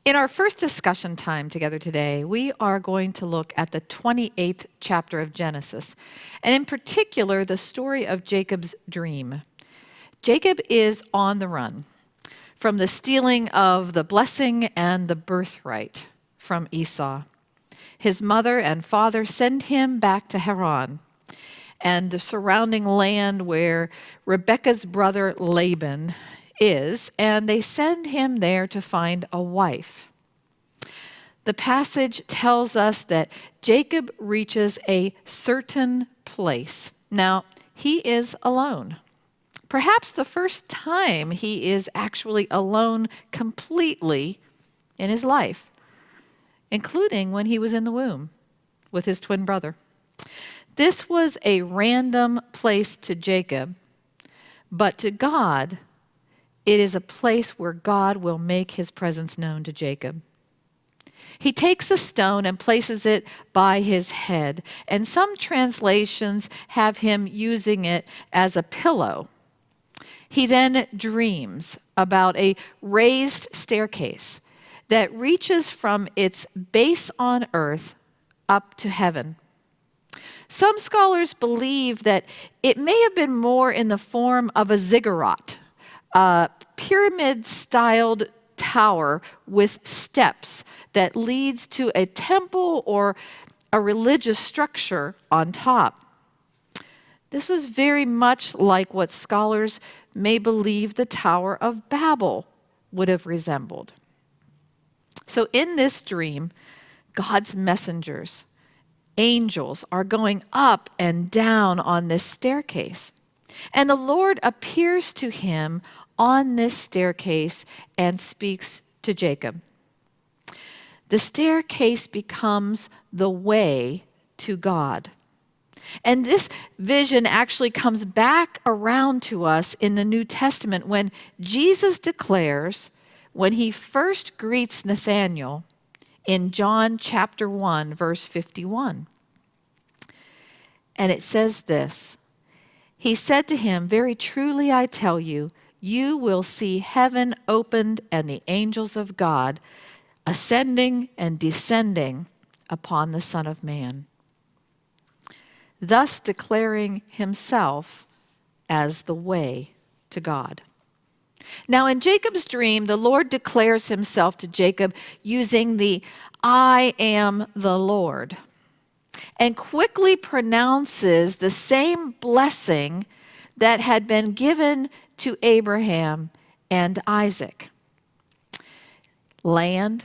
In our first discussion time together today, we are going to look at the 28th chapter of Genesis, and in particular, the story of Jacob's dream. Jacob is on the run from the stealing of the blessing and the birthright from Esau. His mother and father send him back to Haran and the surrounding land where Rebekah's brother Laban is, and they send him there to find a wife. The passage tells us that Jacob reaches a certain place. Now, he is alone. Perhaps the first time he is actually alone completely in his life, including when he was in the womb with his twin brother. This was a random place to Jacob, but to God, it is a place where God will make his presence known to Jacob. He takes a stone and places it by his head, and some translations have him using it as a pillow. He then dreams about a raised staircase that reaches from its base on earth up to heaven. Some scholars believe that it may have been more in the form of a ziggurat, a pyramid-styled tower with steps that leads to a temple or a religious structure on top. This was very much like what scholars may believe the Tower of Babel would have resembled. So in this dream, God's messengers, angels, are going up and down on this staircase. And the Lord appears to him on this staircase and speaks to Jacob. The staircase becomes the way to God. And this vision actually comes back around to us in the New Testament when Jesus declares, when he first greets Nathanael in John chapter 1, verse 51. And it says this, he said to him, "Very truly I tell you, you will see heaven opened and the angels of God ascending and descending upon the Son of Man," thus declaring himself as the way to God. Now, in Jacob's dream, the Lord declares himself to Jacob using the "I am the Lord," and quickly pronounces the same blessing that had been given to Abraham and Isaac. Land,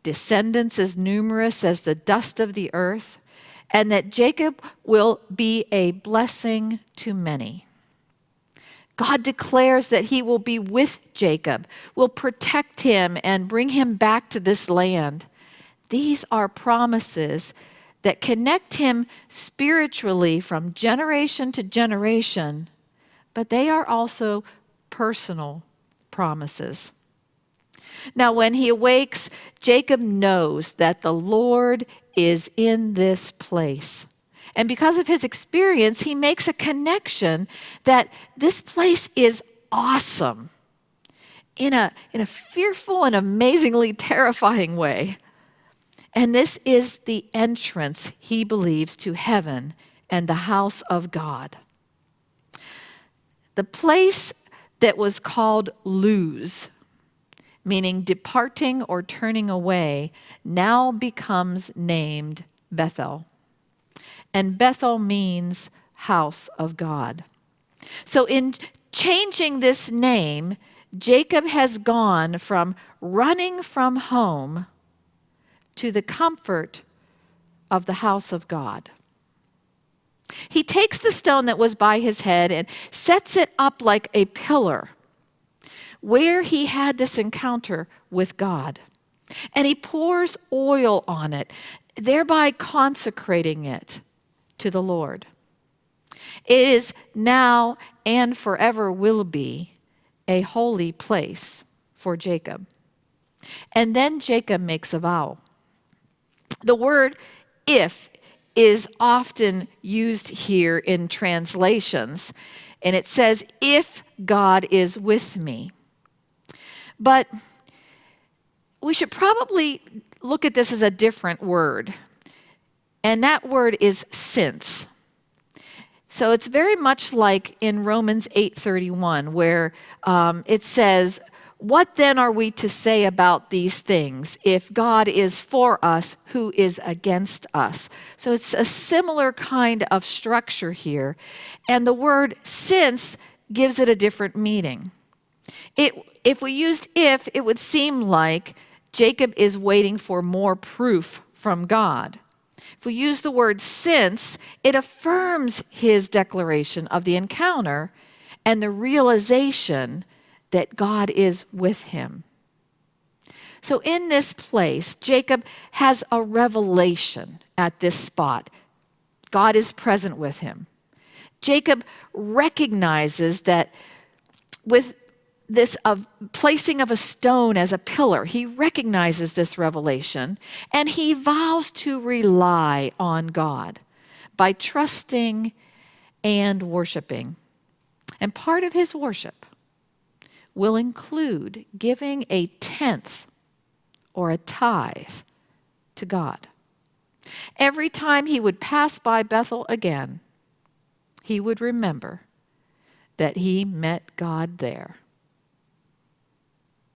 descendants as numerous as the dust of the earth, and that Jacob will be a blessing to many. God declares that he will be with Jacob, will protect him and bring him back to this land. These are promises that connect him spiritually from generation to generation, but they are also personal promises. Now, when he awakes, Jacob knows that the Lord is in this place. And because of his experience, he makes a connection that this place is awesome in a fearful and amazingly terrifying way. And this is the entrance, he believes, to heaven and the house of God. The place that was called Luz, meaning departing or turning away, now becomes named Bethel. And Bethel means house of God. So in changing this name, Jacob has gone from running from home to the comfort of the house of God. He takes the stone that was by his head and sets it up like a pillar where he had this encounter with God. And he pours oil on it, thereby consecrating it to the Lord. It is now and forever will be a holy place for Jacob. And then Jacob makes a vow. The word "if" is often used here in translations, and it says, "if God is with me." But we should probably look at this as a different word. And that word is since. So it's very much like in Romans 8:31, where it says, "What then are we to say about these things? If God is for us, who is against us?" So it's a similar kind of structure here. And the word since gives it a different meaning. If we used if, it would seem like Jacob is waiting for more proof from God. If we use the word since, it affirms his declaration of the encounter and the realization that God is with him. So in this place, Jacob has a revelation at this spot. God is present with him. Jacob recognizes that with this placing of a stone as a pillar, he recognizes this revelation, and he vows to rely on God by trusting and worshiping. And part of his worship will include giving a tenth or a tithe to God. Every time he would pass by Bethel again, he would remember that he met God there.